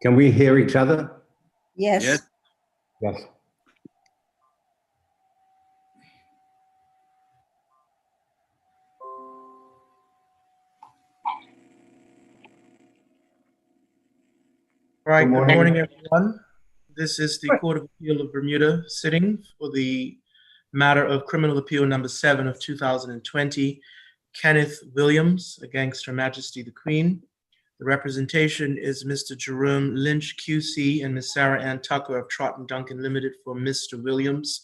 Can we hear each other? Yes. Yes. Yes. Right, Good good morning. morning, everyone. This is the Court of Appeal of Bermuda sitting for the matter of Criminal Appeal number 7 of 2020, Kenneth Williams against Her Majesty the Queen. The representation is Mr. Jerome Lynch, QC, and Ms. Sarah Ann Tucker of Trott & Duncan Limited for Mr. Williams,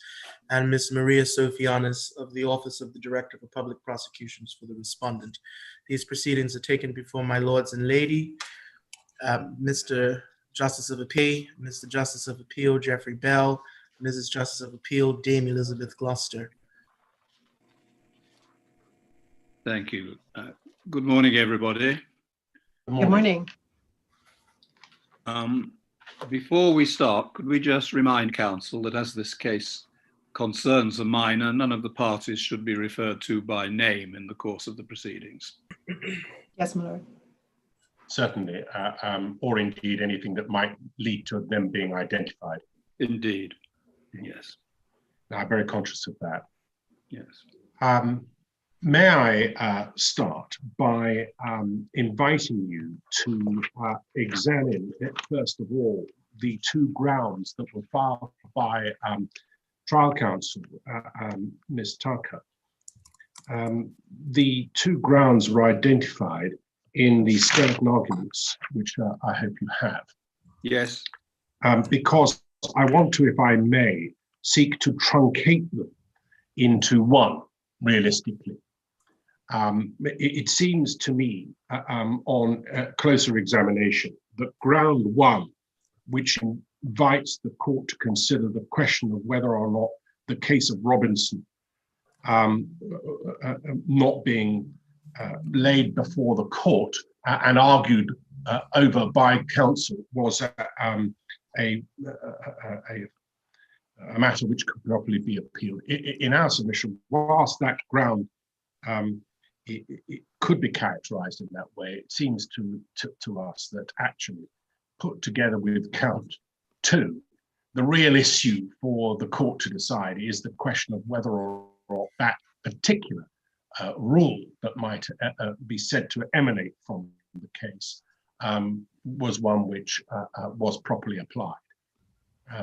and Ms. Maria Sofianis of the Office of the Director for Public Prosecutions for the respondent. These proceedings are taken before my lords and lady, Mr. Justice of Appeal, Mr. Justice of Appeal Jeffrey Bell, Mrs. Justice of Appeal Dame Elizabeth Gloucester. Thank you. Good morning, everybody. Good morning. Before we start, could we just remind counsel that as this case concerns a minor, none of the parties should be referred to by name in the course of the proceedings. Yes, my lord. Certainly, or indeed anything that might lead to them being identified. Indeed, yes. I'm very conscious of that. Yes. May I start by inviting you to examine, first of all, the two grounds that were filed by trial counsel, Ms. Tucker. The two grounds were identified in the skeleton arguments, which I hope you have. Yes. Because I want to, if I may, seek to truncate them into one, realistically. It seems to me on closer examination that ground one, which invites the court to consider the question of whether or not the case of Robinson not being laid before the court and argued over by counsel was a matter which could properly be appealed. In our submission, whilst that ground it could be characterized in that way, it seems to us that actually put together with count two, the real issue for the court to decide is the question of whether or not that particular rule that might be said to emanate from the case was one which was properly applied.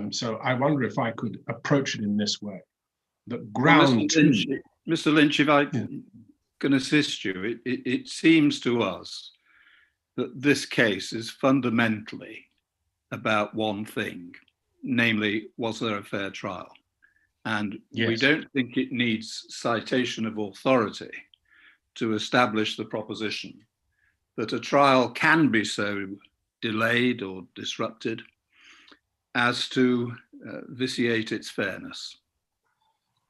So I wonder if I could approach it in this way. That ground two. Mr. Lynch, if I can assist you, it seems to us that this case is fundamentally about one thing, namely, was there a fair trial? And yes, we don't think it needs citation of authority to establish the proposition that a trial can be so delayed or disrupted as to vitiate its fairness.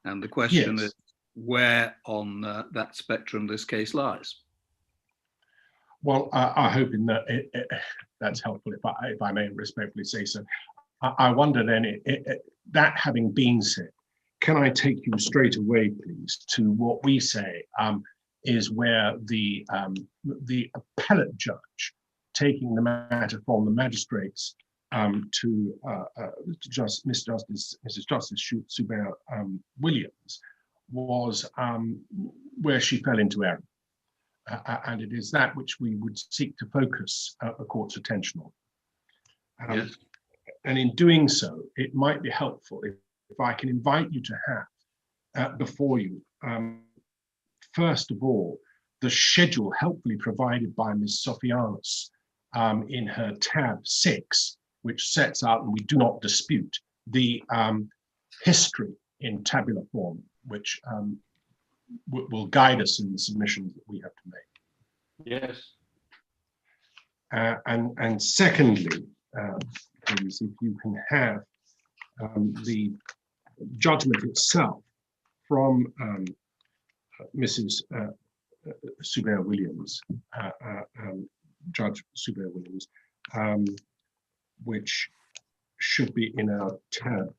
And the question is where on that spectrum this case lies. Well, I hope in that that's helpful, if I may respectfully say so. I wonder then, that having been said, can I take you straight away, please, to what we say is where the appellate judge, taking the matter from the magistrates to Mrs. Justice Subir Williams, was where she fell into error. And it is that which we would seek to focus the court's attention on. Yes. And in doing so, it might be helpful if I can invite you to have before you, first of all, the schedule helpfully provided by Ms. Sofianos in her tab 6, which sets out, and we do not dispute, the history in tabular form, which will guide us in the submissions that we have to make. Yes. And secondly, please, if you can have the judgment itself from Mrs. Subir Williams, Judge Subir Williams, which should be in our tab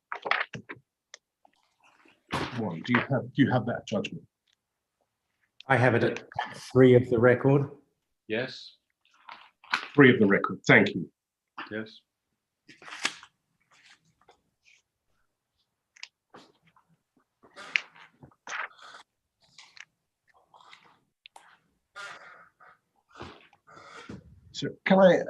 1. Do you have that judgment? I have it at 3 of the record. Yes. 3 of the record. Thank you. Yes. So can I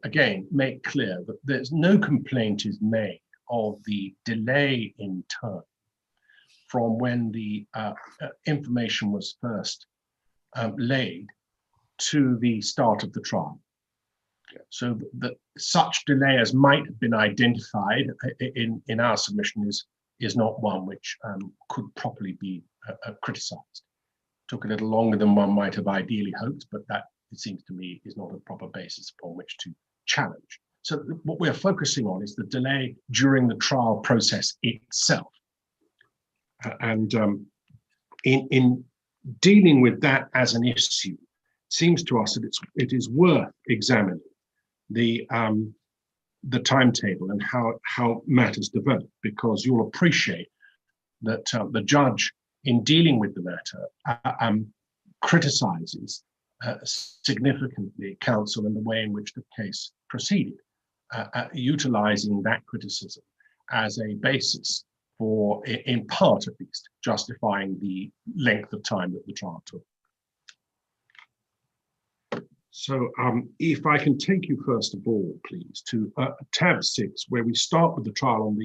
again make clear that there's no complaint is made of the delay in time from when the information was first laid to the start of the trial. So that such delay as might have been identified in our submission is not one which could properly be criticised. Took a little longer than one might have ideally hoped, but that, it seems to me, is not a proper basis upon which to challenge. So what we're focusing on is the delay during the trial process itself. And in dealing with that as an issue, it seems to us that it is worth examining the timetable and how matters develop, because you'll appreciate that the judge, in dealing with the matter, criticizes significantly counsel and the way in which the case proceeded, utilizing that criticism as a basis for, in part at least, justifying the length of time that the trial took. So if I can take you first of all, please, to tab 6, where we start with the trial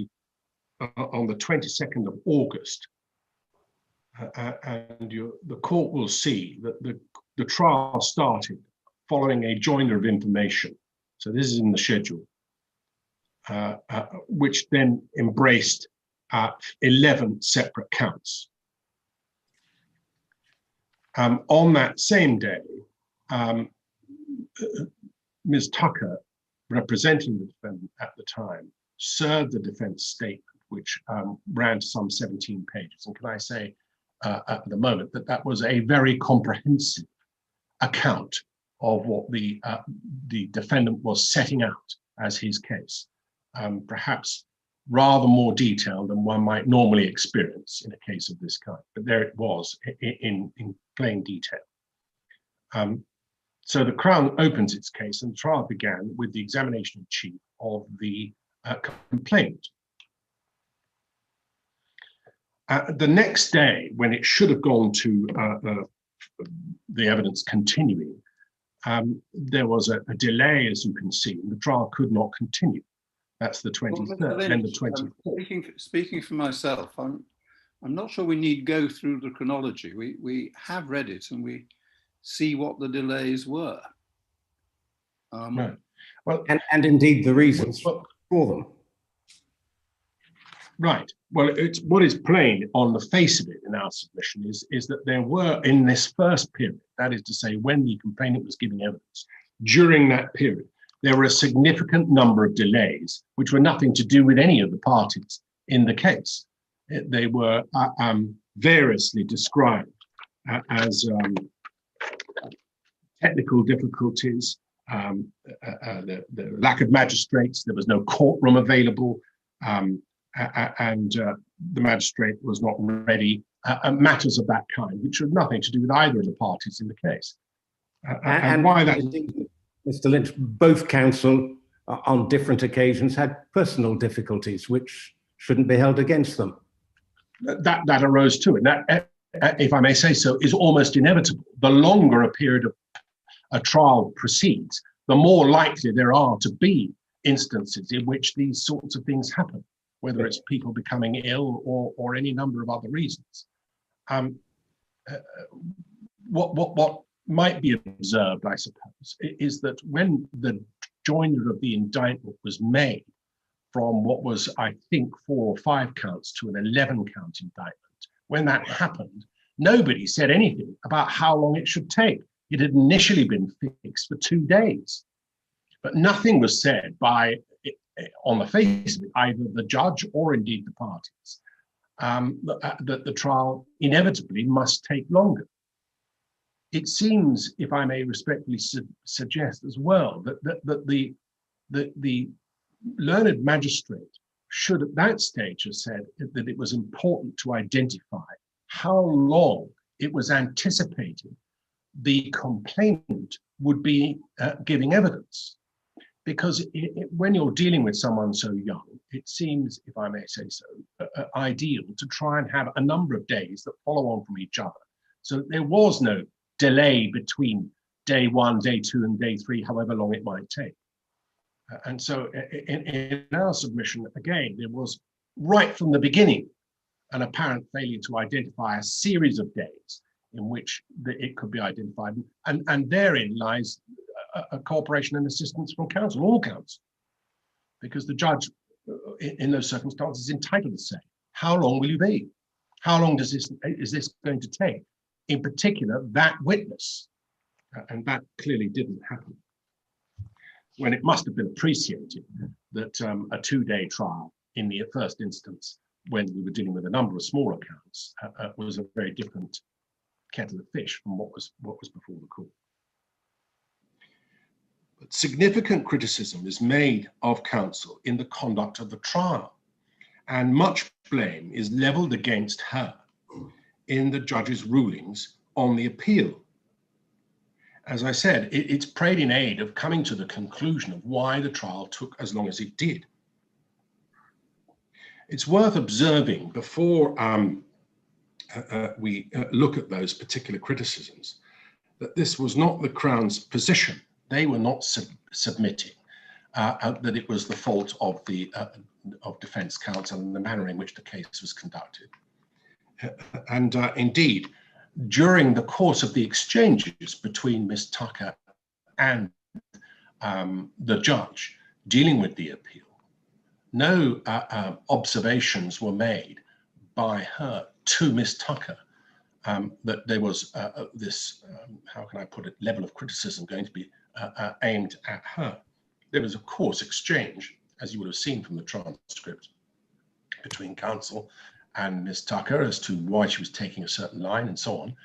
on the 22nd of August. And the court will see that the trial started following a joinder of information. So this is in the schedule, which then embraced 11 separate counts. On that same day, Ms. Tucker, representing the defendant at the time, served the defense statement, which ran to some 17 pages. And can I say at the moment that was a very comprehensive account of what the defendant was setting out as his case, perhaps rather more detailed than one might normally experience in a case of this kind. But there it was in plain detail. So the Crown opens its case, and the trial began with the examination in chief of the complainant. The next day, when it should have gone to the evidence continuing, there was a delay, as you can see, and the trial could not continue. That's the 23rd and the 24th. Speaking for myself, I'm not sure we need go through the chronology. We have read it and we see what the delays were. Right. Well, and indeed the reasons for them. Right. Well, it's what is plain on the face of it in our submission is that there were, in this first period, that is to say, when the complainant was giving evidence, during that period, there were a significant number of delays which were nothing to do with any of the parties in the case. They were variously described as technical difficulties, the lack of magistrates, there was no courtroom available, and the magistrate was not ready, matters of that kind, which had nothing to do with either of the parties in the case. And why that? Mr. Lynch, both counsel on different occasions had personal difficulties which shouldn't be held against them. That arose too, and that, if I may say so, is almost inevitable. The longer a period of a trial proceeds, the more likely there are to be instances in which these sorts of things happen, whether it's people becoming ill or any number of other reasons. What might be observed, I suppose, is that when the joinder of the indictment was made from what was, I think, 4 or 5 counts to an 11-count indictment, when that happened, nobody said anything about how long it should take. It had initially been fixed for 2 days, but nothing was said on the face of it, either the judge or indeed the parties, that the trial inevitably must take longer. It seems, if I may respectfully suggest as well, that the learned magistrate should at that stage have said that it was important to identify how long it was anticipated the complainant would be giving evidence. because when you're dealing with someone so young, it seems, if I may say so, ideal to try and have a number of days that follow on from each other. So there was no delay between day 1, day 2, and day 3, however long it might take. And so in our submission, again, there was right from the beginning an apparent failure to identify a series of days in which it could be identified. And therein lies a cooperation and assistance from counsel, all counsel, because the judge in those circumstances is entitled to say, how long will you be? How long is this going to take? In particular, that witness. And that clearly didn't happen, when it must have been appreciated that a 2-day trial in the first instance, when we were dealing with a number of smaller counts, was a very different kettle of fish from what was before the court. But significant criticism is made of counsel in the conduct of the trial, and much blame is leveled against her in the judge's rulings on the appeal. As I said, it's prayed in aid of coming to the conclusion of why the trial took as long as it did. It's worth observing before we look at those particular criticisms that this was not the Crown's position. They were not submitting that it was the fault of the defence counsel and the manner in which the case was conducted. And indeed, during the course of the exchanges between Miss Tucker and the judge dealing with the appeal, no observations were made by her to Miss Tucker that there was this, how can I put it, level of criticism going to be aimed at her. There was, of course, exchange, as you would have seen from the transcript, between counsel and Ms. Tucker as to why she was taking a certain line and so on.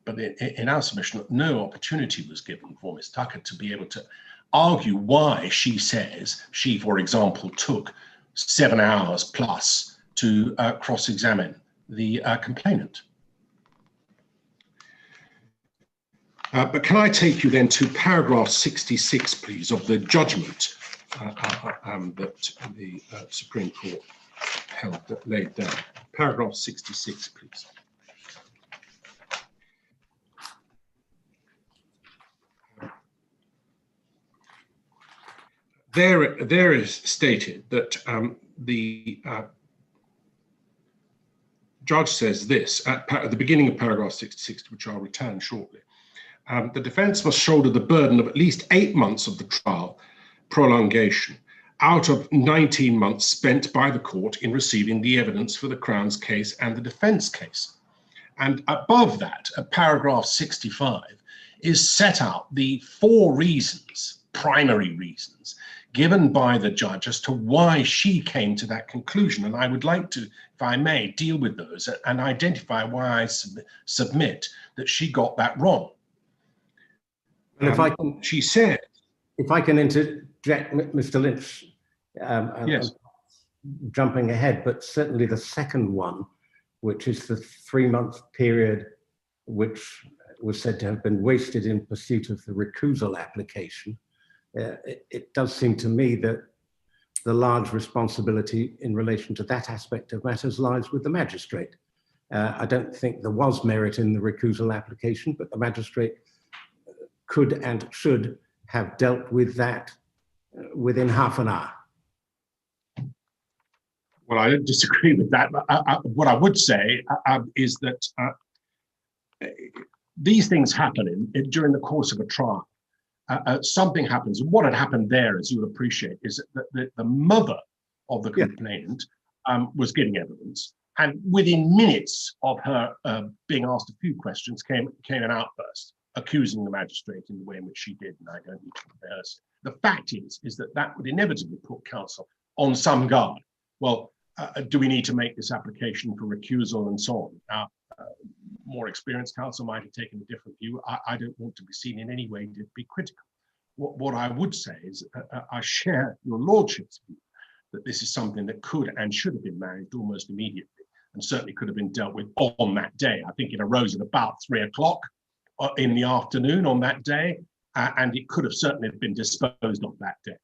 But in our submission, no opportunity was given for Ms. Tucker to be able to argue why she says she, for example, took 7 hours plus to cross-examine the complainant. But can I take you then to paragraph 66, please, of the judgment that the Supreme Court laid down. Paragraph 66, please. There is stated that the judge says this at the beginning of paragraph 66, which I'll return shortly. The defence must shoulder the burden of at least 8 months of the trial prolongation out of 19 months spent by the court in receiving the evidence for the Crown's case and the defence case. And above that, at paragraph 65, is set out the 4 reasons, primary reasons, given by the judge as to why she came to that conclusion. And I would like to, if I may, deal with those and identify why I submit that she got that wrong. And if I can, she said, if I can interject, Mr. Lynch, yes, jumping ahead, but certainly the second one, which is the 3-month period which was said to have been wasted in pursuit of the recusal application, it does seem to me that the large responsibility in relation to that aspect of matters lies with the magistrate. I don't think there was merit in the recusal application, but the magistrate could and should have dealt with that within half an hour. Well, I don't disagree with that. What I would say is that these things happen during the course of a trial. Something happens. What had happened there, as you would appreciate, is that the mother of the complainant was getting evidence, and within minutes of her being asked a few questions, came an outburst accusing the magistrate in the way in which she did, and I don't need to rehearse it. The fact is that would inevitably put counsel on some guard. Well, do we need to make this application for recusal and so on? Now, more experienced counsel might have taken a different view. I don't want to be seen in any way to be critical. What I would say is I share your lordship's view that this is something that could and should have been managed almost immediately, and certainly could have been dealt with on that day. I think it arose at about 3 o'clock in the afternoon on that day, and it could have certainly been disposed of that day.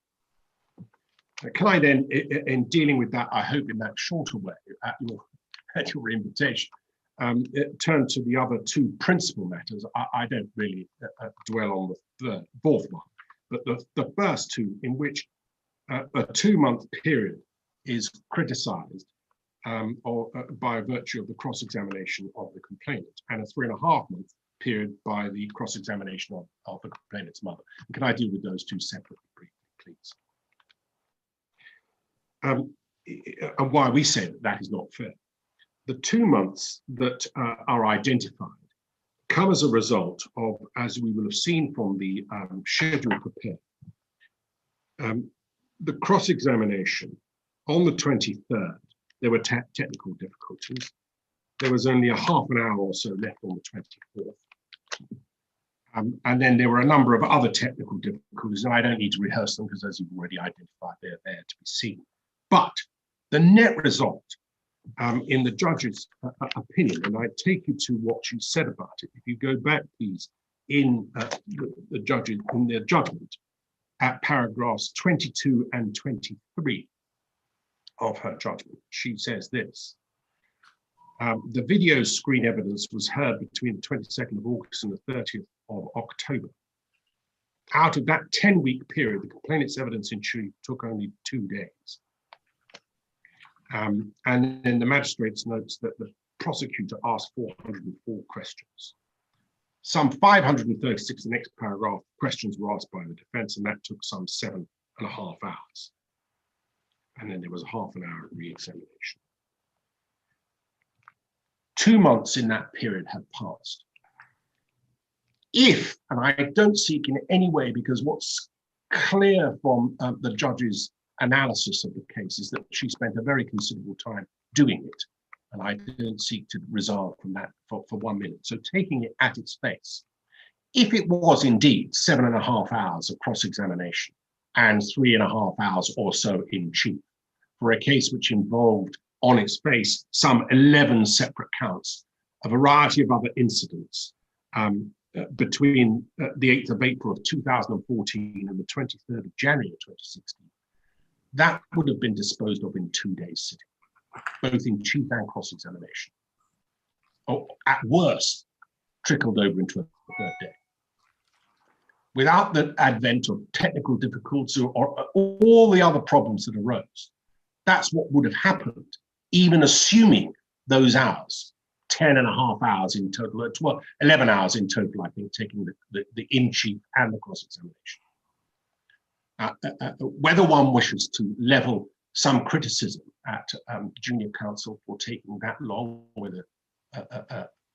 Can I then, in dealing with that, I hope in that shorter way, at your invitation, turn to the other two principal matters? I don't really dwell on the fourth one, but the first two, in which a 2-month period is criticised by virtue of the cross-examination of the complainant, and a 3.5-month period by the cross-examination of the complainant's mother. And can I deal with those two separately, briefly, please? And why we say that is not fair. The 2 months that are identified come as a result of, as we will have seen from the schedule prepared, the cross-examination on the 23rd, there were technical difficulties. There was only a half an hour or so left on the 24th. And then there were a number of other technical difficulties, and I don't need to rehearse them because, as you've already identified, they're there to be seen. But the net result in the judge's opinion, and I take you to what she said about it. If you go back, please, in the judge's in their judgment at paragraphs 22 and 23 of her judgment, she says this. The video screen evidence was heard between the 22nd of August and the 30th of October. Out of that 10-week period, the complainant's evidence in chief took only 2 days. And then the magistrates notes that the prosecutor asked 404 questions. Some 536 in the next paragraph questions were asked by the defense, and that took some 7.5 hours. And then there was a half an hour of re-examination. 2 months in that period have passed. If, and I don't seek in any way, because what's clear from the judge's analysis of the case is that she spent a very considerable time doing it, and I don't seek to resolve from that for 1 minute. So taking it at its face, if it was indeed 7.5 hours of cross-examination and 3.5 hours or so in chief for a case which involved on its face some 11 separate counts, a variety of other incidents between the 8th of April of 2014 and the 23rd of January of 2016, that would have been disposed of in 2 days sitting, both in chief and cross-examination. Or at worst, trickled over into a third day. Without the advent of technical difficulties or all the other problems that arose, that's what would have happened, even assuming those hours, 10.5 hours in total, 11 hours in total, I think, taking the in-chief and the cross-examination. Whether one wishes to level some criticism at junior counsel for taking that long with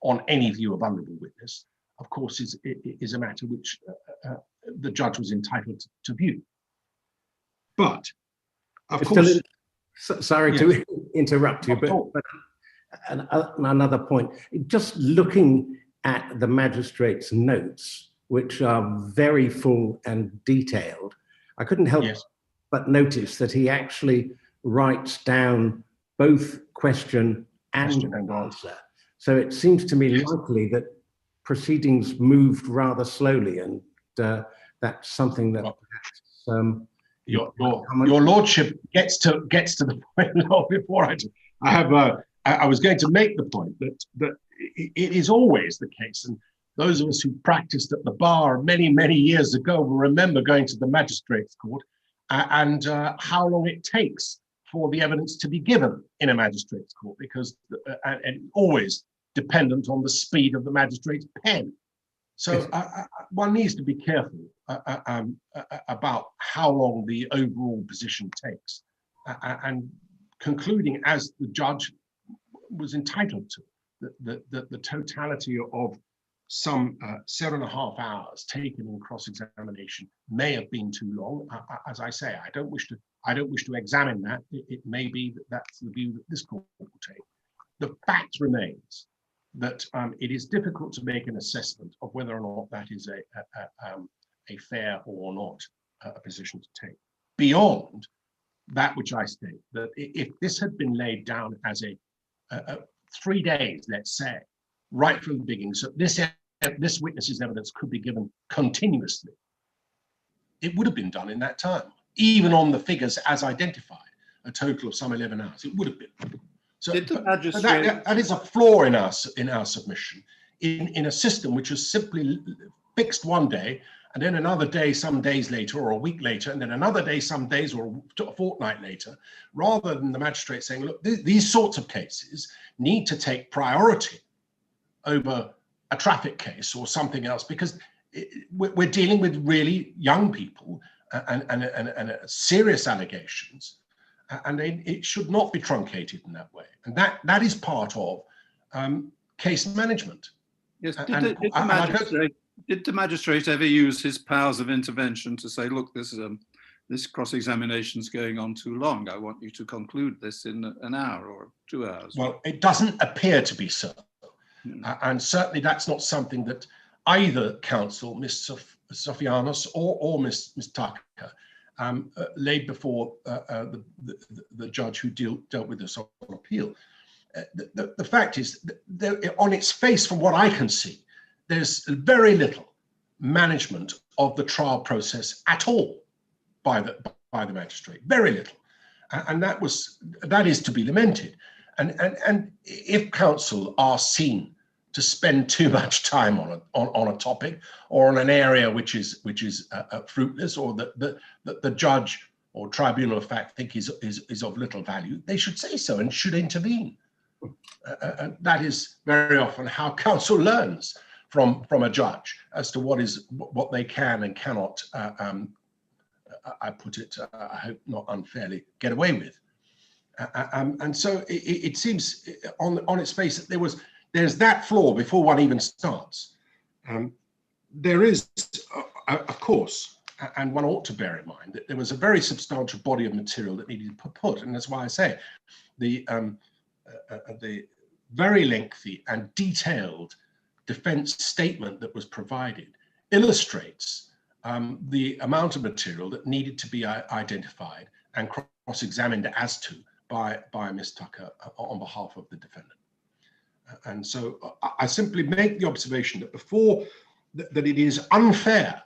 on any view of vulnerable witness, of course, is a matter which the judge was entitled to view. But, of course... Sorry to interrupt you, but another point. Just looking at the magistrate's notes, which are very full and detailed, I couldn't help but notice that he actually writes down both question and answer. So it seems to me likely that proceedings moved rather slowly, and that's something that perhaps... Your lordship gets to the point. Before I was going to make the point that it is always the case, and those of us who practiced at the bar many years ago will remember going to the magistrates' court and how long it takes for the evidence to be given in a magistrate's court, because and always dependent on the speed of the magistrate's pen. So one needs to be careful about how long the overall position takes, and concluding, as the judge was entitled to, the totality of some 7.5 hours taken in cross-examination may have been too long. As I say, I don't wish to examine that. It may be that that's the view that this court will take. The fact remains that it is difficult to make an assessment of whether or not that is a fair or not a position to take. Beyond that which I state, that if this had been laid down as a 3 days, let's say, right from the beginning, so this witness's evidence could be given continuously, it would have been done in that time. even on the figures as identified, a total of some 11 hours. It would have been. So Did the but magistrate- that is a flaw in our submission, in a system which is simply fixed one day, and then another day, some days later, or a week later, and then another day, some days, or a fortnight later, rather than the magistrate saying, look, these sorts of cases need to take priority over a traffic case or something else, because we're dealing with really young people and serious allegations, and it should not be truncated in that way. And that is part of case management. Yes, did the magistrate ever use his powers of intervention to say, look, this cross-examination is going on too long. I want you to conclude this in an hour or 2 hours? Well, it doesn't appear to be so. And certainly that's not something that either counsel, Ms. Sofianos or Ms. Tucker, laid before the judge who dealt with this on appeal. The fact is, on its face, from what I can see, there's very little management of the trial process at all by the magistrate, very little, and that is to be lamented. And if counsel are seen to spend too much time on a topic or on an area which is fruitless, or that the judge or tribunal of fact think is of little value, they should say so and should intervene. That is very often how counsel learns from a judge as to what they can and cannot, I put it, I hope not unfairly, get away with. And so it seems on its face that there's that flaw before one even starts. There is, of course, and one ought to bear in mind that there was a very substantial body of material that needed to be put, and that's why I say the very lengthy and detailed defense statement that was provided illustrates the amount of material that needed to be identified and cross-examined as to by Ms. Tucker on behalf of the defendant. And so I simply make the observation that that it is unfair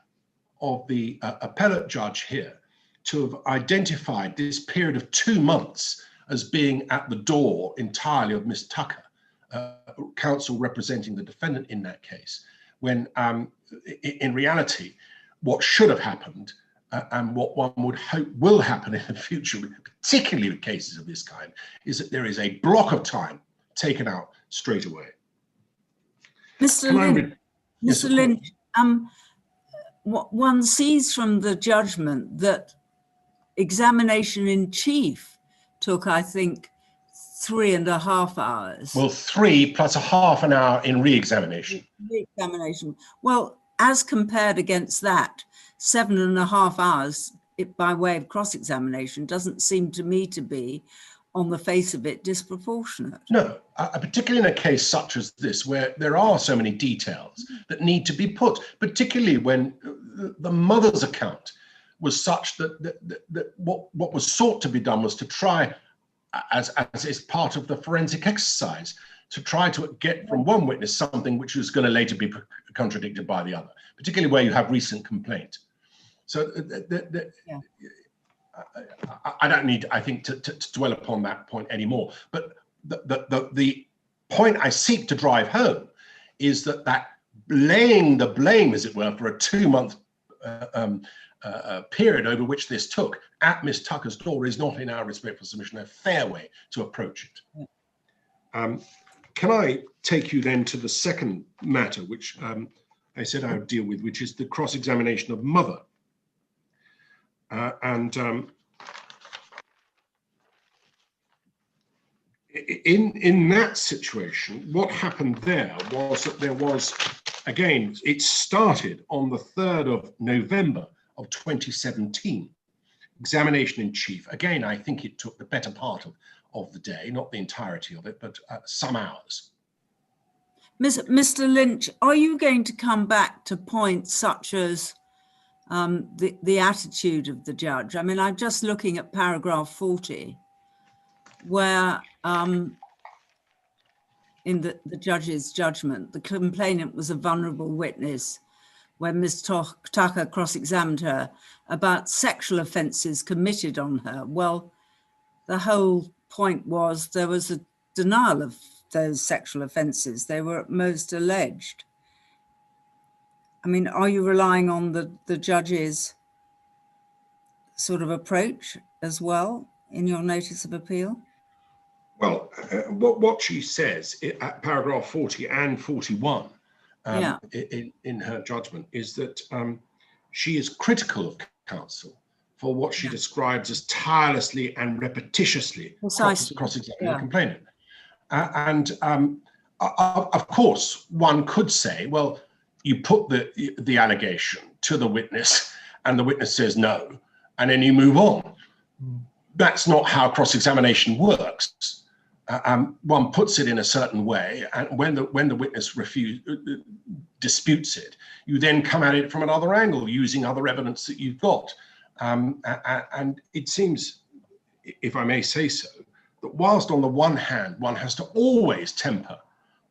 of the appellate judge here to have identified this period of 2 months as being at the door entirely of Ms. Tucker, counsel representing the defendant in that case, when in reality, what should have happened and what one would hope will happen in the future, particularly with cases of this kind, is that there is a block of time taken out straight away. Mr. Lynch, what one sees from the judgment that examination in chief took, I think, 3.5 hours. Well, 3 plus a half an hour in re-examination. Re-examination. Well, as compared against that, 7.5 hours by way of cross-examination doesn't seem to me to be, on the face of it, disproportionate. No, particularly in a case such as this, where there are so many details that need to be put, particularly when the mother's account was such that what was sought to be done was to try, as is part of the forensic exercise, to try to get from one witness something which was going to later be contradicted by the other, particularly where you have recent complaint. So I don't need, I think, to dwell upon that point anymore. But the point I seek to drive home is that laying the blame, as it were, for a 2-month period over which this took at Miss Tucker's door is not, in our respectful submission, a fair way to approach it. Can I take you then to the second matter, which I said I would deal with, which is the cross-examination of mother. In that situation, what happened there was that there was, again, it started on the 3rd of November of 2017, examination in chief. Again, I think it took the better part of the day, not the entirety of it, but some hours. Mr. Lynch, are you going to come back to points such as the attitude of the judge? I mean, I'm just looking at paragraph 40, where in the judge's judgment, the complainant was a vulnerable witness when Ms. Tucker cross-examined her about sexual offences committed on her. Well, the whole point was there was a denial of those sexual offences. They were at most alleged. I mean, are you relying on the judge's sort of approach as well in your notice of appeal? Well, what she says at paragraph 40 and 41 in her judgment is that she is critical of counsel for what she describes as tirelessly and repetitiously cross-examining the complainant. Of course, one could say, well, you put the allegation to the witness and the witness says no, and then you move on. That's not how cross-examination works. One puts it in a certain way, and when the witness disputes it, you then come at it from another angle using other evidence that you've got. And it seems, if I may say so, that whilst on the one hand, one has to always temper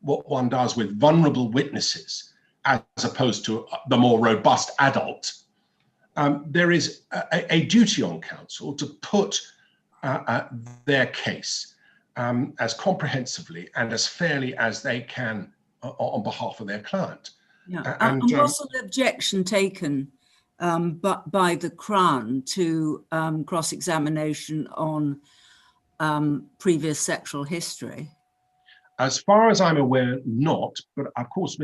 what one does with vulnerable witnesses as opposed to the more robust adult, there is a duty on counsel to put their case as comprehensively and as fairly as they can on behalf of their client. Yeah. And was an objection taken by the Crown to cross-examination on previous sexual history? As far as I'm aware, not. But of course,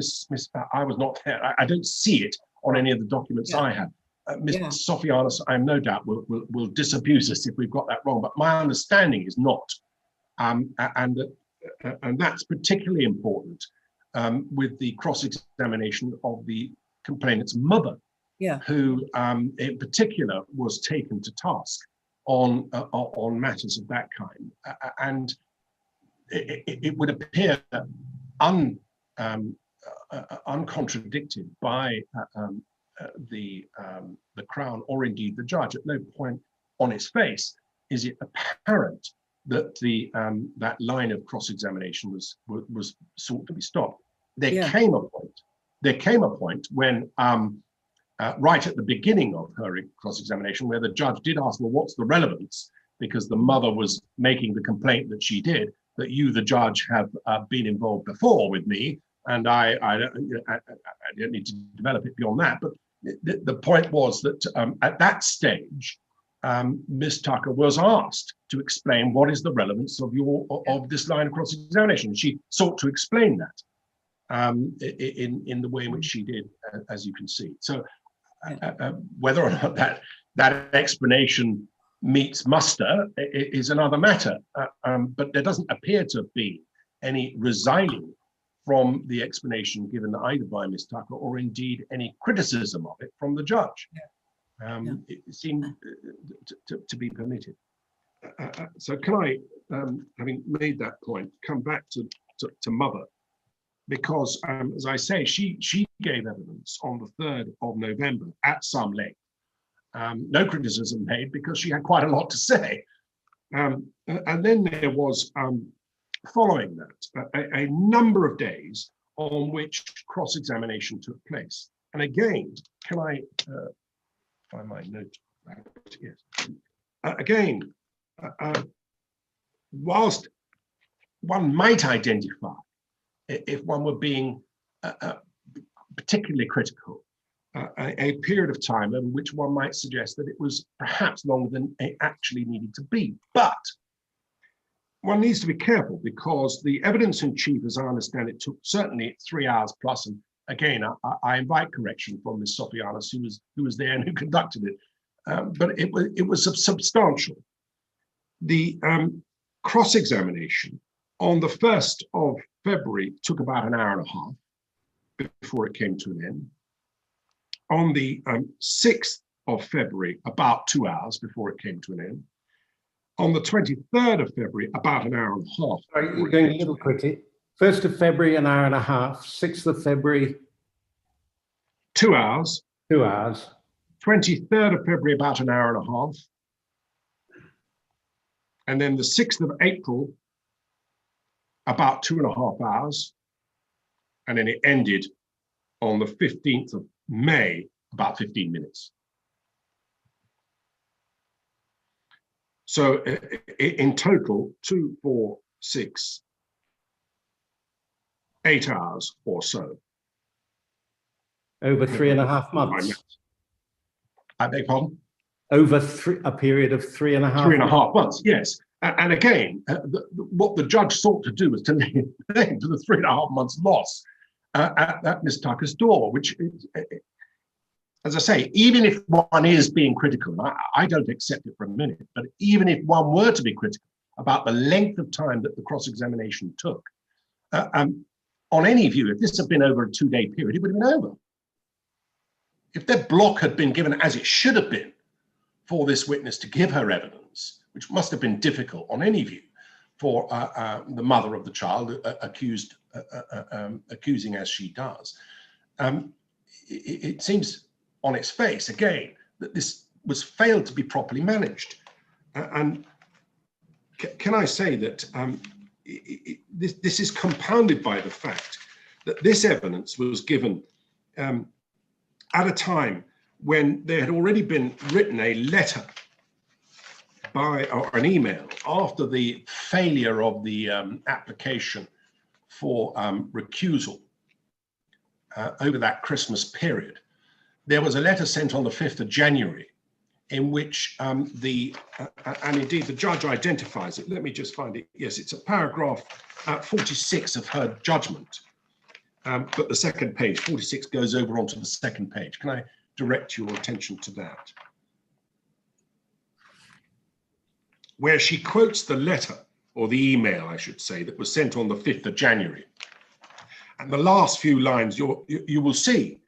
I was not there. I don't see it on any of the documents I have. Ms. Sofianos, I have no doubt, will disabuse us if we've got that wrong. But my understanding is not. And that's particularly important with the cross-examination of the complainant's mother, who in particular was taken to task on matters of that kind. And it would appear uncontradicted by the Crown or indeed the judge. At no point on its face is it apparent that that line of cross-examination was sought to be stopped. There came a point when right at the beginning of her cross-examination, where the judge did ask, well, what's the relevance? Because the mother was making the complaint that she did, that you, the judge, have been involved before with me, and I don't need to develop it beyond that. But the point was that at that stage, Ms. Tucker was asked to explain what is the relevance of this line of cross-examination. She sought to explain that in the way in which she did, as you can see. So whether or not that explanation meets muster is another matter, but there doesn't appear to be any resigning from the explanation given either by Ms. Tucker or indeed any criticism of it from the judge. It seemed to be permitted. So can I, having made that point, come back to Mother, because as I say, she gave evidence on the 3rd of November at some length. No criticism made because she had quite a lot to say. And then there was, following that, a number of days on which cross-examination took place. And again, can I find my note? Yes. Again, whilst one might identify, if one were being particularly critical, a period of time in which one might suggest that it was perhaps longer than it actually needed to be. But one needs to be careful because the evidence in chief, as I understand it, took certainly 3 hours plus. And again, I invite correction from Ms. Sofianos, who was there and who conducted it. But it was substantial. The cross-examination on the 1st of February took about an hour and a half before it came to an end. On the 6th of February, about 2 hours before it came to an end. On the 23rd of February, about an hour and a half. Sorry, you're going a little quickly. 1st of February, an hour and a half. 6th of February, 2 hours. 2 hours. 23rd of February, about an hour and a half. And then the 6th of April, about 2.5 hours. And then it ended on the 15th of May, about 15 minutes. So in total, 2, 4, 6, 8 hours or so. Over 3.5 months. I beg pardon? Over a period of 3.5 3.5 months, yes. And again, what the judge sought to do was to lay to the 3.5 months loss at Miss Tucker's door, which, as I say, even if one is being critical, I don't accept it for a minute, but even if one were to be critical about the length of time that the cross-examination took, on any view, if this had been over a 2-day period, it would have been over. If the block had been given as it should have been for this witness to give her evidence, which must have been difficult on any view for the mother of the child accusing as she does, it seems on its face, again, that this was failed to be properly managed. And can I say that this is compounded by the fact that this evidence was given at a time when there had already been written a letter or an email after the failure of the application for recusal over that Christmas period. There was a letter sent on the 5th of January in which and indeed the judge identifies it. Let me just find it. Yes, it's a paragraph 46 of her judgment. But the second page, 46, goes over onto the second page. Can I direct your attention to that? Where she quotes the letter, or the email, I should say, that was sent on the 5th of January. And the last few lines you will see,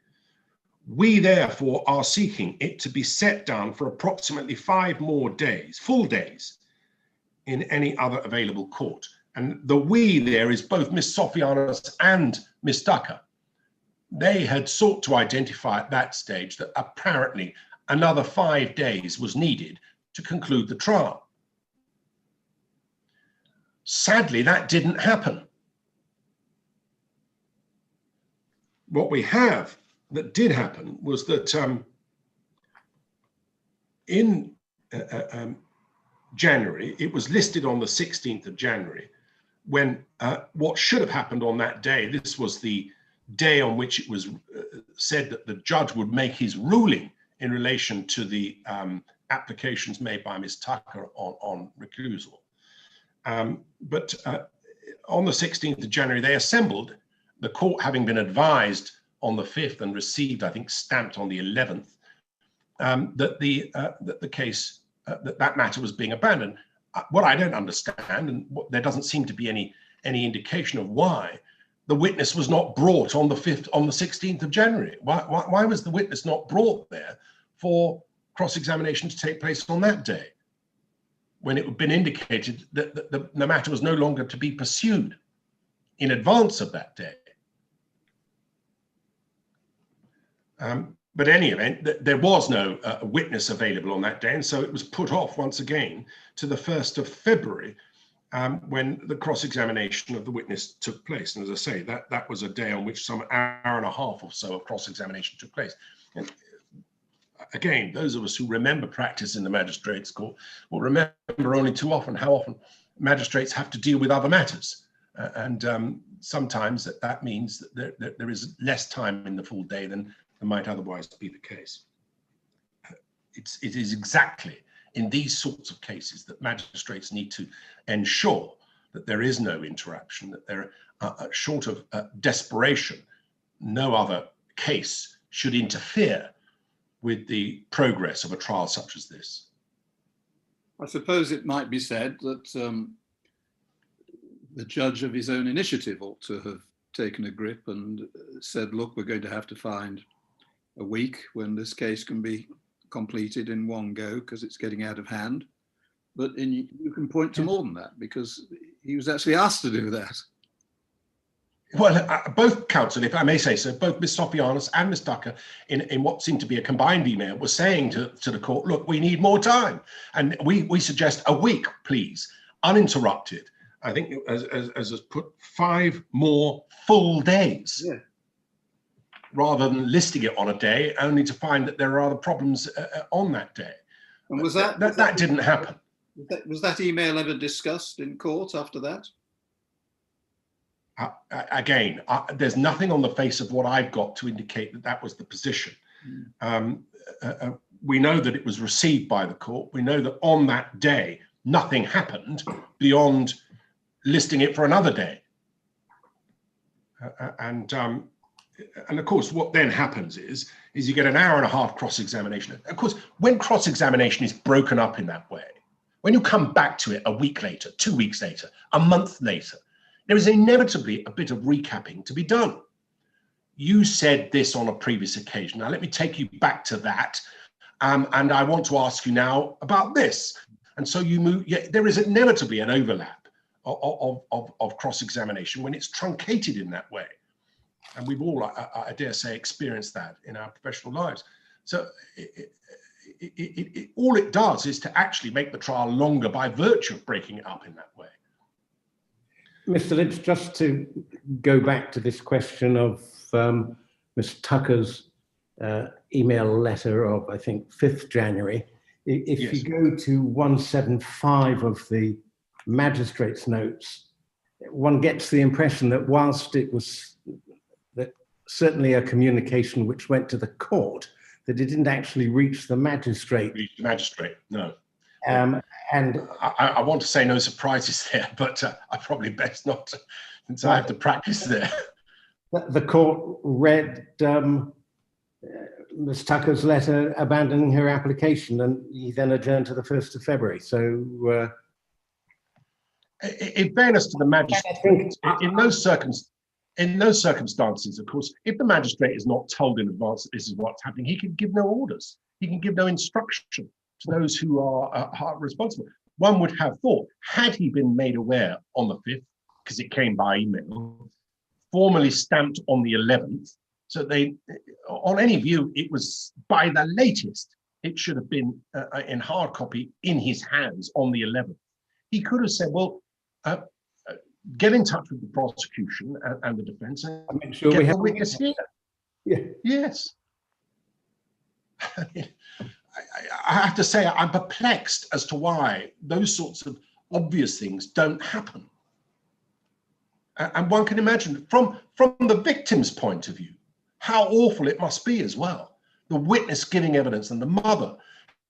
we therefore are seeking it to be set down for approximately 5 more days, full days, in any other available court. And the we there is both Miss Sofianos and Miss Tucker. They had sought to identify at that stage that apparently another 5 days was needed to conclude the trial. Sadly, that didn't happen. What we have that did happen was that in January, it was listed on the 16th of January, when what should have happened on that day, this was the day on which it was said that the judge would make his ruling in relation to the applications made by Ms. Tucker on recusal. But on the 16th of January, they assembled, the court having been advised on the 5th and received, I think, stamped on the 11th, that the case, that matter was being abandoned. What I don't understand, and there doesn't seem to be any indication of why, the witness was not brought on the 16th of January. Why was the witness not brought there for cross-examination to take place on that day, when it had been indicated that the matter was no longer to be pursued in advance of that day? But in any event, there was no witness available on that day, and so it was put off once again to the 1st of February, when the cross-examination of the witness took place. And as I say, that was a day on which some hour and a half or so of cross-examination took place. And again, those of us who remember practice in the magistrates' court will remember only too often how often magistrates have to deal with other matters. And sometimes that means that there is less time in the full day than might otherwise be the case. It is exactly in these sorts of cases that magistrates need to ensure that there is no interruption, that there, short of desperation, no other case should interfere with the progress of a trial such as this. I suppose it might be said that the judge of his own initiative ought to have taken a grip and said, look, we're going to have to find a week when this case can be completed in one go because it's getting out of hand. But you can point to more than that, because he was actually asked to do that. Well, both counsel, if I may say so, both Ms. Sofianos and Ms. Tucker, in what seemed to be a combined email, were saying to the court, look, we need more time. And we suggest a week, please, uninterrupted. I think as put 5 more full days. Yeah. rather than listing it on a day, only to find that there are other problems on that day. And that didn't happen? Was that email ever discussed in court after that? Again, there's nothing on the face of what I've got to indicate that that was the position. We know that it was received by the court. We know that on that day, nothing happened beyond listing it for another day. And of course, what then happens is you get an hour and a half cross-examination. Of course, when cross-examination is broken up in that way, when you come back to it a week later, 2 weeks later, a month later, there is inevitably a bit of recapping to be done. You said this on a previous occasion. Now, let me take you back to that. And I want to ask you now about this. And so you move, yeah, there is inevitably an overlap of cross-examination when it's truncated in that way. And we've all, I dare say, experienced that in our professional lives. So all it does is to actually make the trial longer by virtue of breaking it up in that way. Mr. Lynch, just to go back to this question of Ms. Tucker's email letter of, I think, 5th January, if Yes. you go to 175 of the magistrate's notes, one gets the impression that whilst it was certainly a communication which went to the court, that it didn't actually reach the magistrate. Reach the magistrate, no. And I want to say no surprises there, but I probably best not to, since I have to practice there. the court read Ms. Tucker's letter abandoning her application, and he then adjourned to the 1st of February. So in fairness to the magistrate, in those circumstances, of course, if the magistrate is not told in advance that this is what's happening, he can give no orders. He can give no instruction to those who are responsible. One would have thought, had he been made aware on the 5th, because it came by email, formally stamped on the 11th, so they, on any view, it was by the latest, it should have been in hard copy in his hands on the 11th. He could have said, well, get in touch with the prosecution and the defense and make sure get we the have witness here. Yeah. Yes. I have to say, I'm perplexed as to why those sorts of obvious things don't happen. And one can imagine from the victim's point of view, how awful it must be as well. The witness giving evidence and the mother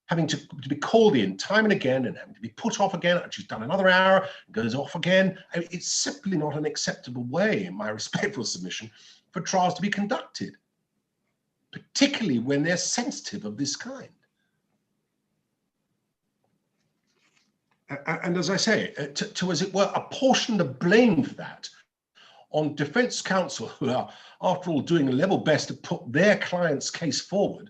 having to be called in time and again and having to be put off again. She's done another hour, goes off again. I mean, it's simply not an acceptable way, in my respectful submission, for trials to be conducted, particularly when they're sensitive of this kind. And as I say, to as it were, apportion the blame for that on defense counsel, who are, after all, doing a level best to put their client's case forward,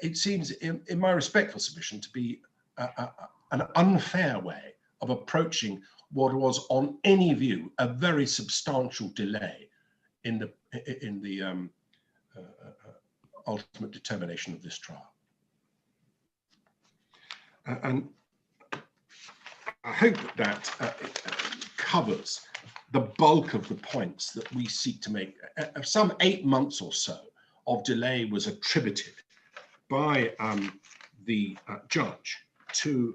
it seems, in my respectful submission, to be an unfair way of approaching what was, on any view, a very substantial delay in the ultimate determination of this trial. And I hope that covers the bulk of the points that we seek to make. Some 8 months or so of delay was attributed by the judge to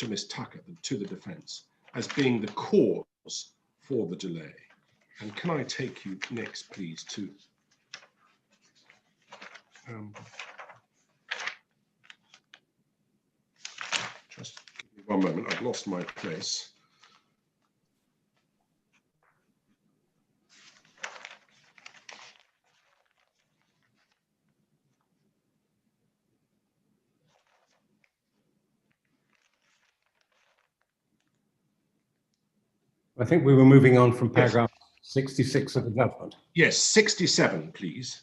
Ms. Tucker, to the defense, as being the cause for the delay. And can I take you next, please, to just give me one moment, I've lost my place. I think we were moving on from paragraph 66 of the judgment. Yes, 67, please.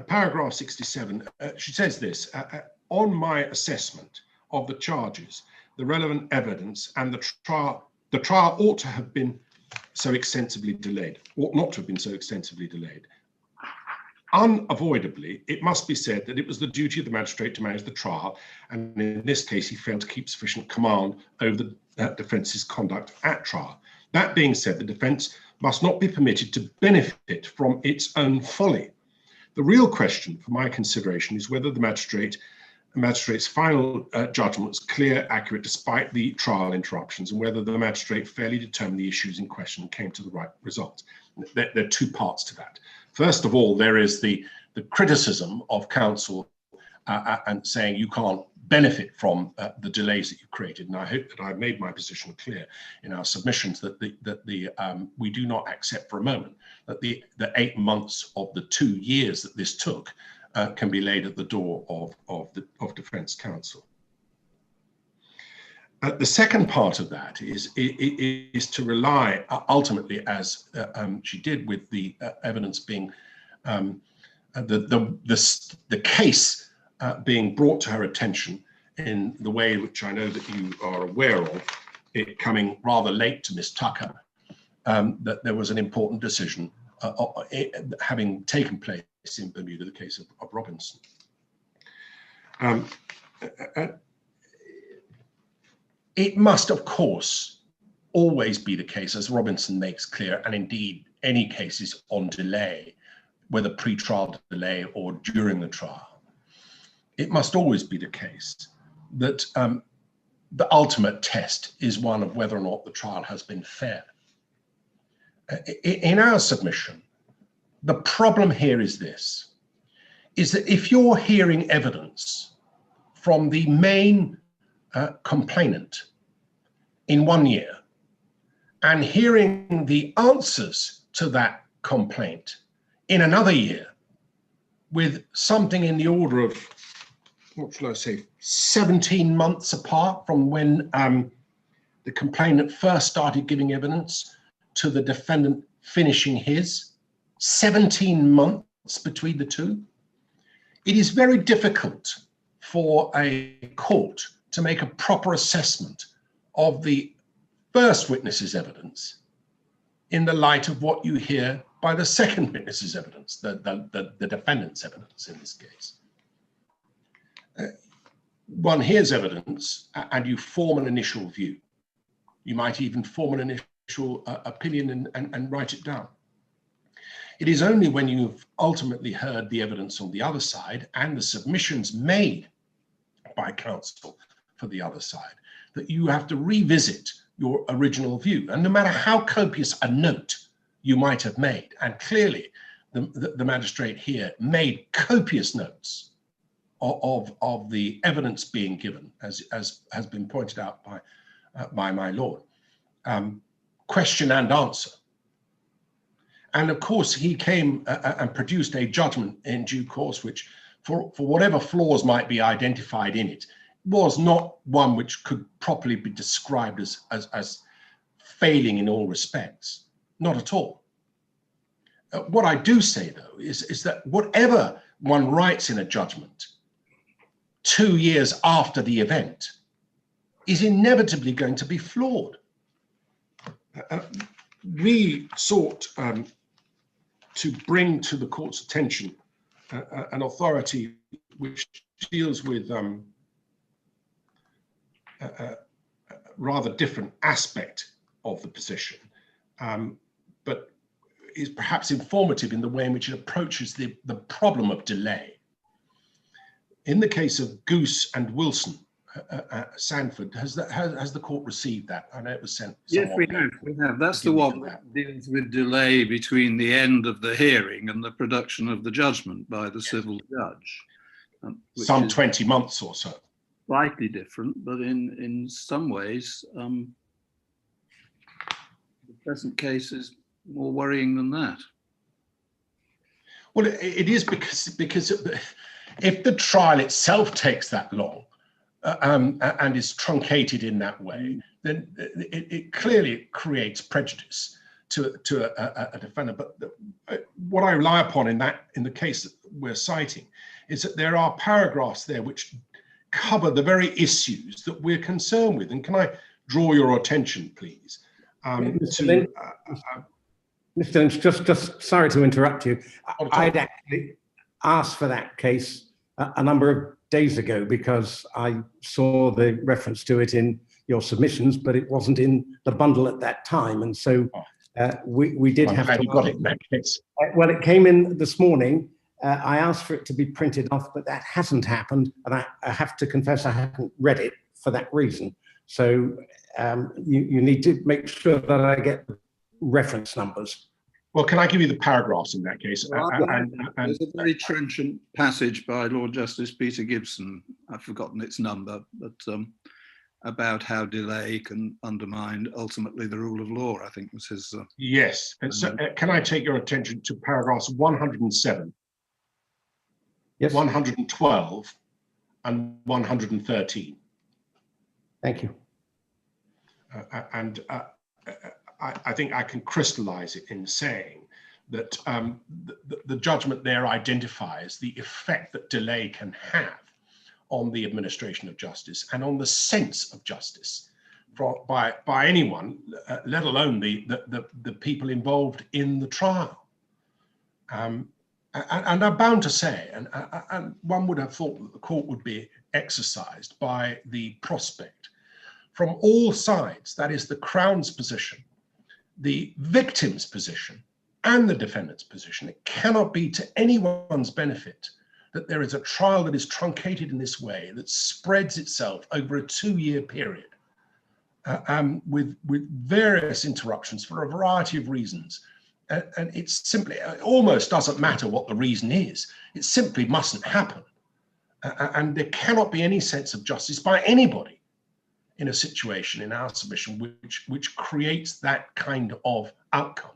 Paragraph 67, she says this, on my assessment of the charges, the relevant evidence and the trial ought to have been so extensively delayed, ought not to have been so extensively delayed. Unavoidably, it must be said that it was the duty of the magistrate to manage the trial, and in this case, he failed to keep sufficient command over the defence's conduct at trial. That being said, the defence must not be permitted to benefit from its own folly. The real question for my consideration is whether the magistrate's final judgment was clear, accurate, despite the trial interruptions, and whether the magistrate fairly determined the issues in question and came to the right result. There are two parts to that. First of all, there is the criticism of counsel and saying you can't benefit from the delays that you've created. And I hope that I've made my position clear in our submissions that we do not accept for a moment that the 8 months of the 2 years that this took can be laid at the door of defence counsel. The second part of that is to rely ultimately, as she did with the evidence being the case being brought to her attention in the way which I know that you are aware of, it coming rather late to Miss Tucker, that there was an important decision having taken place in Bermuda, the case of Robinson. It must, of course, always be the case, as Robinson makes clear, and indeed any cases on delay, whether pre-trial delay or during the trial, it must always be the case that the ultimate test is one of whether or not the trial has been fair. In our submission, the problem here is this, is that if you're hearing evidence from the main complainant in 1 year and hearing the answers to that complaint in another year with something in the order of, what shall I say, 17 months apart from when the complainant first started giving evidence to the defendant finishing his, 17 months between the two, it is very difficult for a court to make a proper assessment of the first witness's evidence in the light of what you hear by the second witness's evidence, the defendant's evidence in this case. One hears evidence and you form an initial view. You might even form an initial opinion and write it down. It is only when you've ultimately heard the evidence on the other side and the submissions made by counsel for the other side that you have to revisit your original view. And no matter how copious a note you might have made, and clearly the magistrate here made copious notes of the evidence being given, as has been pointed out by my lord, question and answer. And of course, he came and produced a judgment in due course, which for whatever flaws might be identified in it, was not one which could properly be described as failing in all respects, not at all. What I do say, though, is that whatever one writes in a judgment 2 years after the event is inevitably going to be flawed. We sought to bring to the court's attention an authority which deals with a rather different aspect of the position, but is perhaps informative in the way in which it approaches the problem of delay. In the case of Goose and Wilson, Sanford, has the court received that? I know it was sent. Yes, we have. That's the one that deals with delay between the end of the hearing and the production of the judgment by the civil judge. Some 20 months or so. Slightly different, but in some ways, the present case is more worrying than that. Well, it is because if the trial itself takes that long and is truncated in that way, then it clearly creates prejudice to a defendant. But what I rely upon in the case that we're citing is that there are paragraphs there which cover the very issues that we're concerned with. And can I draw your attention, please? Mr. Lynch, just sorry to interrupt you. I'd actually asked for that case a number of days ago because I saw the reference to it in your submissions, but it wasn't in the bundle at that time. And so we did I'm have glad to. you got it in that case. Well, it came in this morning. I asked for it to be printed off, but that hasn't happened. And I have to confess I haven't read it for that reason. So you need to make sure that I get reference numbers. Well, can I give you the paragraphs in that case? Well, there's a very trenchant passage by Lord Justice Peter Gibson, I've forgotten its number, but about how delay can undermine ultimately the rule of law, I think was his. Yes. And so can I take your attention to paragraphs 107, Yes. 112, and 113? Thank you. I think I can crystallize it in saying that the judgment there identifies the effect that delay can have on the administration of justice and on the sense of justice by anyone, let alone the people involved in the trial. And I'm bound to say, and one would have thought that the court would be exercised by the prospect from all sides, that is the Crown's position, the victim's position, and the defendant's position. It cannot be to anyone's benefit that there is a trial that is truncated in this way, that spreads itself over a 2-year period with various interruptions for a variety of reasons. And it's simply, it almost doesn't matter what the reason is. It simply mustn't happen. And there cannot be any sense of justice by anybody in a situation, in our submission, which creates that kind of outcome.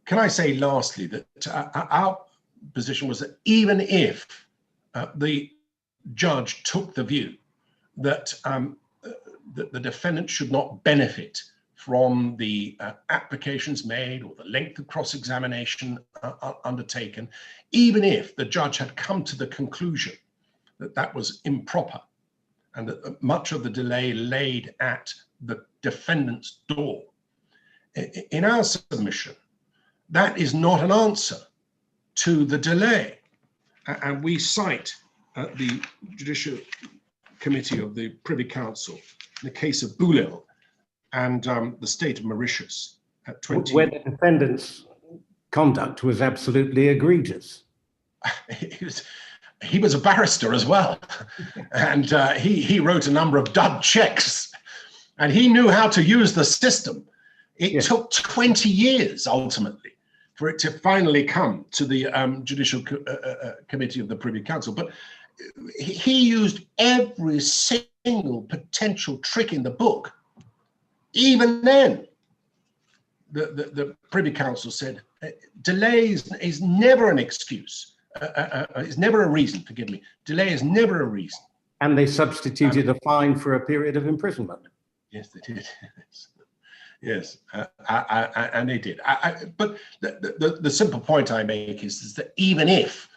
Can I say lastly that our position was that even if the judge took the view that the defendant should not benefit from the applications made or the length of cross-examination undertaken, even if the judge had come to the conclusion that that was improper, and that much of the delay laid at the defendant's door. In our submission, that is not an answer to the delay. And we cite the Judicial Committee of the Privy Council, the case of Boulel and the state of Mauritius at 20. Where the defendant's conduct was absolutely egregious. He was a barrister as well, and he wrote a number of dud checks, and he knew how to use the system. It took 20 years ultimately for it to finally come to the Judicial Committee of the Privy Council. But he used every single potential trick in the book. Even then, the Privy Council said delay is never an excuse. It's never a reason, forgive me. Delay is never a reason. And they substituted a fine for a period of imprisonment. Yes, they did. Yes, and they did. But the simple point I make is that even if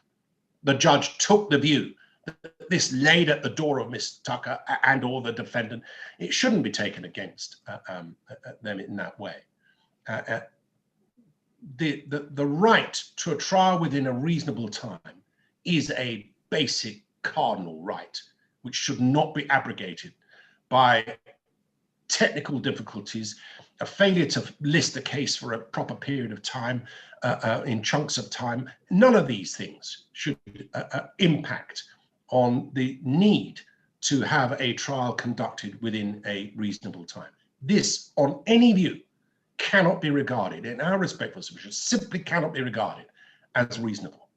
the judge took the view that this laid at the door of Miss Tucker and or the defendant, it shouldn't be taken against them in that way. The right to a trial within a reasonable time is a basic cardinal right, which should not be abrogated by technical difficulties, a failure to list the case for a proper period of time, in chunks of time. None of these things should impact on the need to have a trial conducted within a reasonable time. This, on any view, cannot be regarded, in our respectful submission, simply cannot be regarded as reasonable.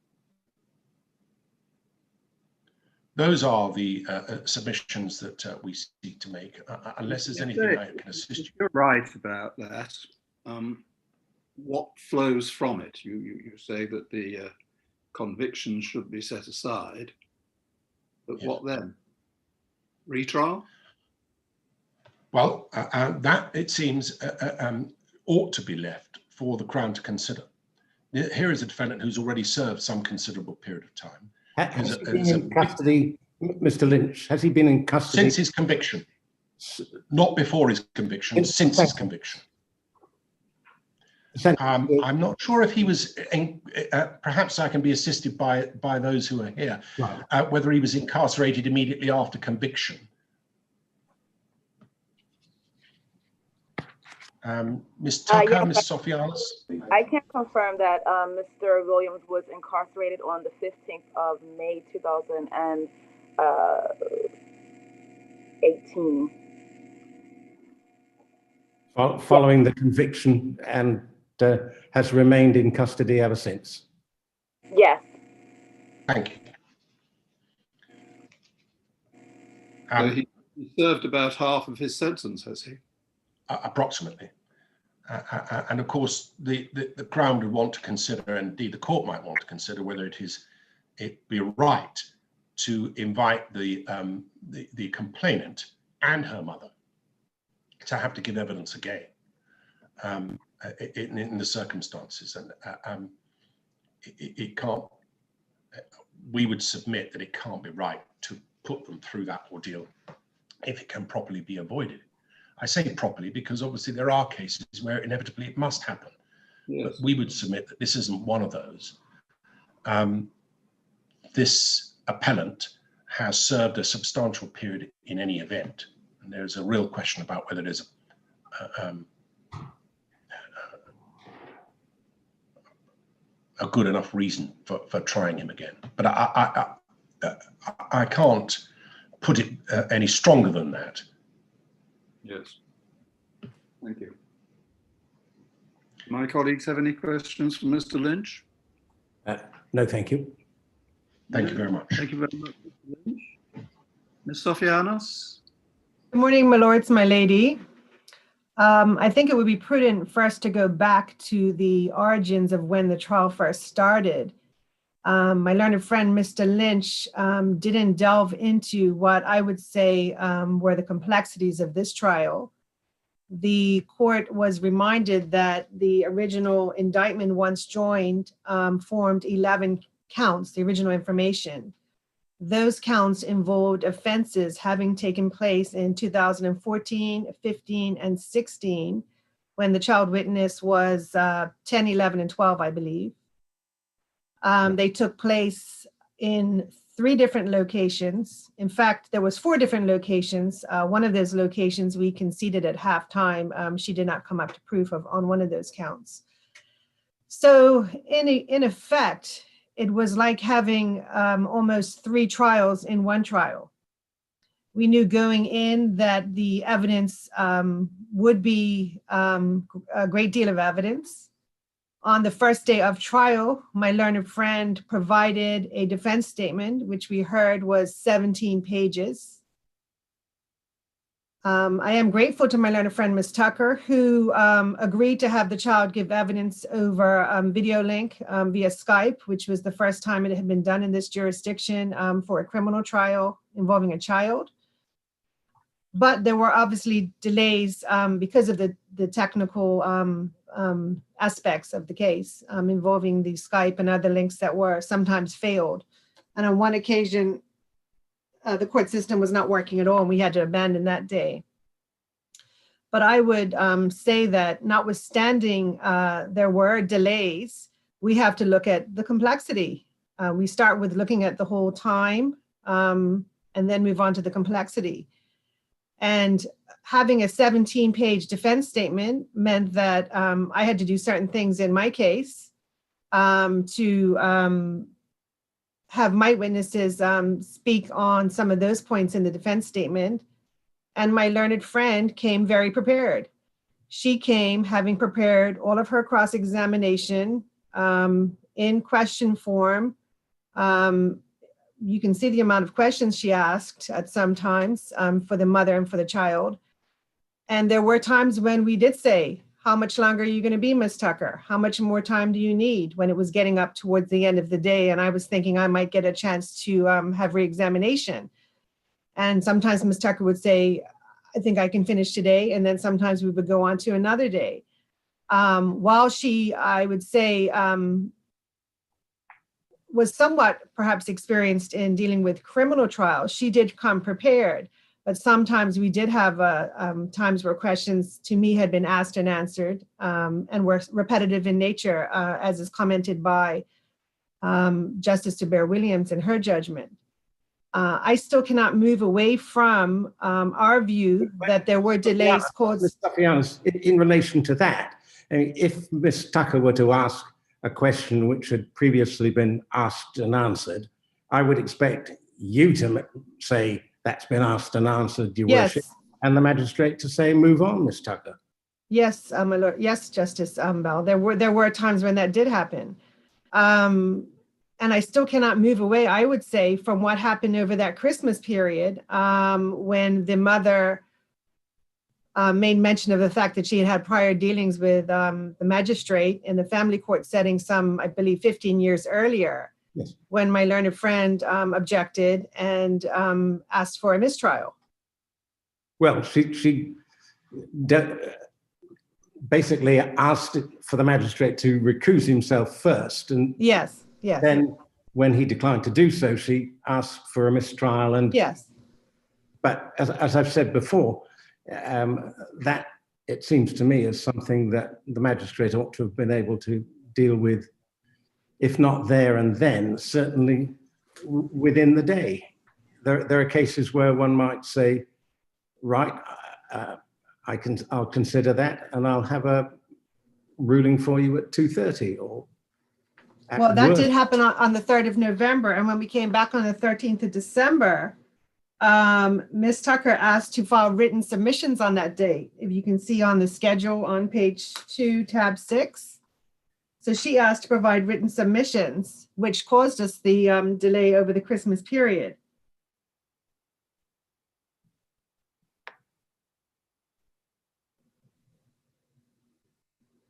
Those are the submissions that we seek to make, unless there's anything I can assist you. You're right about that. What flows from it? You say that the conviction should be set aside, but yes. What then? Retrial? Well, that, it seems, ought to be left for the Crown to consider. Here is a defendant who's already served some considerable period of time. Has he been in custody, Mr. Lynch? Has he been in custody? Since his conviction. Not before his conviction, since his conviction. I'm not sure if he was, perhaps I can be assisted by those who are here, right. Whether he was incarcerated immediately after conviction. Ms. Tucker, yes, Ms. Sofianos? I can confirm that Mr. Williams was incarcerated on the 15th of May 2018. Following the conviction, and has remained in custody ever since. Yes. Thank you. So he served about half of his sentence, has he? Approximately. And of course, the Crown would want to consider, and indeed the court might want to consider, whether it be right to invite the complainant and her mother to have to give evidence again in the circumstances, and it can't. We would submit that it can't be right to put them through that ordeal if it can properly be avoided. I say properly because obviously there are cases where inevitably it must happen. Yes. But we would submit that this isn't one of those. This appellant has served a substantial period in any event, and there's a real question about whether there's a good enough reason for trying him again. But I can't put it any stronger than that. Yes. Thank you. My colleagues have any questions for Mr. Lynch? No, thank you. Thank you very much. Thank you very much, Mr. Lynch. Ms. Sofianos? Good morning, my lords, my lady. I think it would be prudent for us to go back to the origins of when the trial first started. My learned friend, Mr. Lynch, didn't delve into what I would say were the complexities of this trial. The court was reminded that the original indictment, once joined, formed 11 counts, the original information. Those counts involved offenses having taken place in 2014, 15, and 16, when the child witness was 10, 11, and 12, I believe. They took place in 3 different locations. In fact, there was 4 different locations. One of those locations we conceded at halftime. She did not come up to proof on one of those counts. So in effect, it was like having almost 3 trials in one trial. We knew going in that the evidence would be a great deal of evidence. On the first day of trial, my learned friend provided a defense statement, which we heard was 17 pages. I am grateful to my learned friend, Ms. Tucker, who agreed to have the child give evidence over video link via Skype, which was the first time it had been done in this jurisdiction for a criminal trial involving a child. But there were obviously delays because of the technical aspects of the case involving the Skype and other links that were sometimes failed. And on one occasion, the court system was not working at all, and we had to abandon that day. But I would say that notwithstanding there were delays, we have to look at the complexity. We start with looking at the whole time and then move on to the complexity. And having a 17-page defense statement meant that I had to do certain things in my case to have my witnesses speak on some of those points in the defense statement. And my learned friend came very prepared. She came having prepared all of her cross-examination in question form. You can see the amount of questions she asked at some times for the mother and for the child. And there were times when we did say, how much longer are you going to be, Ms. Tucker? How much more time do you need, when it was getting up towards the end of the day? And I was thinking I might get a chance to have re-examination. And sometimes Ms. Tucker would say, I think I can finish today. And then sometimes we would go on to another day. While she, I would say, was somewhat perhaps experienced in dealing with criminal trials, she did come prepared. But sometimes we did have times where questions to me had been asked and answered and were repetitive in nature, as is commented by Justice DeBear Williams in her judgment. I still cannot move away from our view that there were delays caused. Ms. Tafianis, in relation to that, I mean, if Ms. Tucker were to ask a question which had previously been asked and answered, I would expect you to say that's been asked and answered, Your Yes. Worship, and the magistrate to say, move on, Ms. Tucker. Yes, my lord. Yes, Justice Bell. There were times when that did happen. And I still cannot move away, I would say, from what happened over that Christmas period, when the mother made mention of the fact that she had had prior dealings with the magistrate in the family court setting some, I believe, 15 years earlier. Yes. When my learned friend objected and asked for a mistrial. Well, she basically asked for the magistrate to recuse himself first, and Yes, yes. then when he declined to do so, she asked for a mistrial. And Yes. but as I've said before, that, it seems to me, is something that the magistrate ought to have been able to deal with, if not there and then, certainly within the day. There are cases where one might say, right, I'll consider that, and I'll have a ruling for you at 2:30 or. Well, that did happen on the 3rd of November. And when we came back on the 13th of December, Ms. Tucker asked to file written submissions on that date. If you can see on the schedule on page 2, tab 6. So she asked to provide written submissions, which caused us the delay over the Christmas period.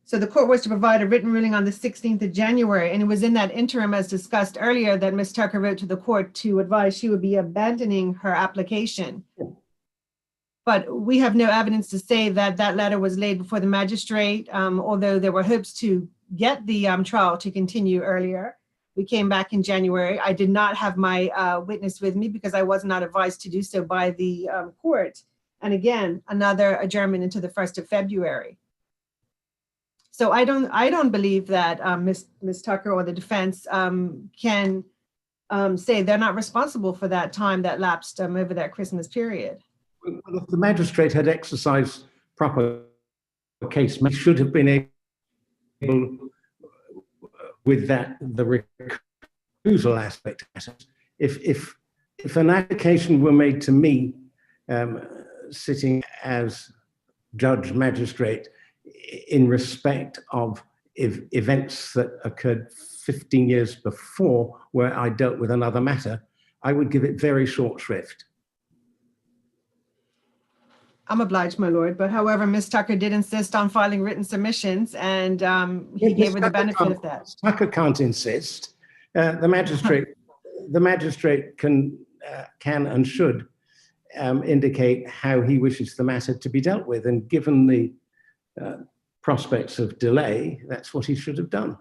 So the court was to provide a written ruling on the 16th of January, and it was in that interim, as discussed earlier, that Ms. Tucker wrote to the court to advise she would be abandoning her application. But we have no evidence to say that that letter was laid before the magistrate, although there were hopes to get the trial to continue earlier. We came back in January. I did not have my witness with me because I was not advised to do so by the court. And again, another adjournment into the 1st of February. So I don't believe that Ms. Tucker or the defense can say they're not responsible for that time that lapsed over that Christmas period. Well, if the magistrate had exercised proper case, he should have been able, with that, the recusal aspect. If an application were made to me, sitting as judge magistrate, in respect of events that occurred 15 years before, where I dealt with another matter, I would give it very short shrift. I'm obliged, my lord, but however, Ms. Tucker did insist on filing written submissions, and he gave her the benefit of that. Ms. Tucker can't insist. The magistrate can and should indicate how he wishes the matter to be dealt with, and given the prospects of delay, that's what he should have done.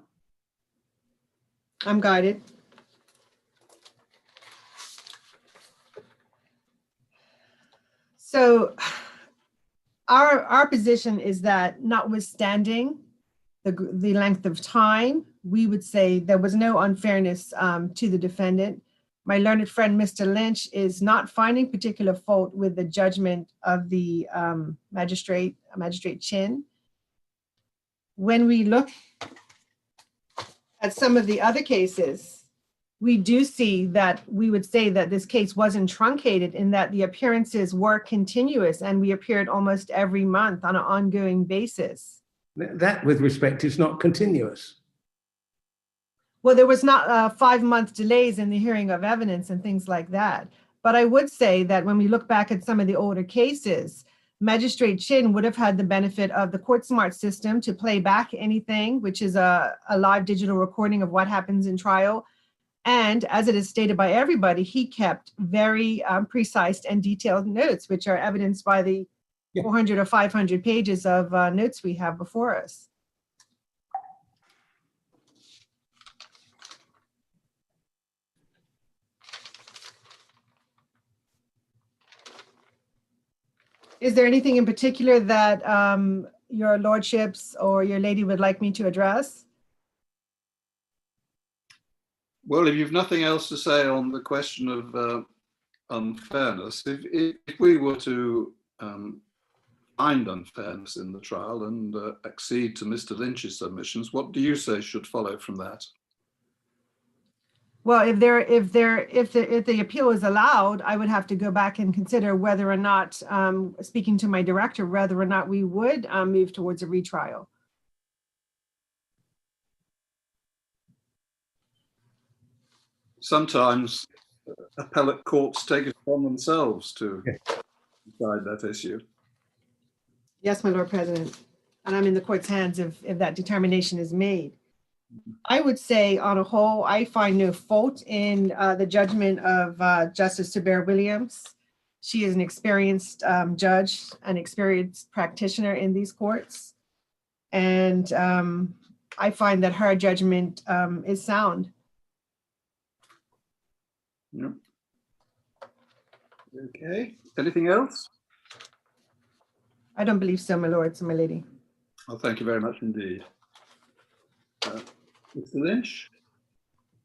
I'm guided. So our position is that, notwithstanding the length of time, we would say there was no unfairness to the defendant. My learned friend, Mr. Lynch, is not finding particular fault with the judgment of the Magistrate Chin. When we look at some of the other cases, we do see that we would say that this case wasn't truncated, in that the appearances were continuous and we appeared almost every month on an ongoing basis. That, with respect, is not continuous. Well, there was not 5-month delays in the hearing of evidence and things like that. But I would say that when we look back at some of the older cases, Magistrate Chin would have had the benefit of the Court Smart system to play back anything, which is a live digital recording of what happens in trial. And as it is stated by everybody, he kept very precise and detailed notes, which are evidenced by the 400 or 500 pages of notes we have before us. Is there anything in particular that your lordships or your lady would like me to address? Well, if you've nothing else to say on the question of unfairness. If we were to find unfairness in the trial and accede to Mr. Lynch's submissions, what do you say should follow from that? Well, if the appeal is allowed, I would have to go back and consider whether or not, speaking to my director, whether or not we would move towards a retrial. Sometimes appellate courts take it upon themselves to decide that issue. Yes, my Lord President, and I'm in the court's hands if that determination is made. I would say on a whole, I find no fault in the judgment of Justice Subair Williams. She is an experienced judge, an experienced practitioner in these courts. And I find that her judgment is sound. Yep. Okay, anything else? I don't believe so, my lords and my lady. Well, thank you very much indeed. Mr. Lynch,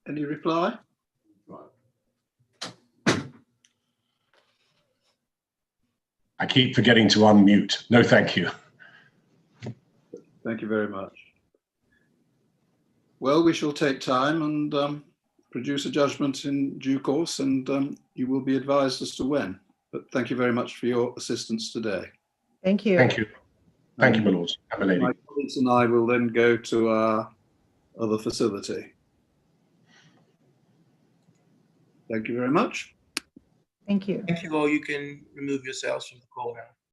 any reply? I keep forgetting to unmute. No, thank you. Thank you very much. Well, we shall take time and produce a judgment in due course, and you will be advised as to when. But thank you very much for your assistance today. Thank you. Thank you. Thank you, my lords and my lady. My colleagues and I will then go to our other facility. Thank you very much. Thank you. Thank you all. You can remove yourselves from the call now.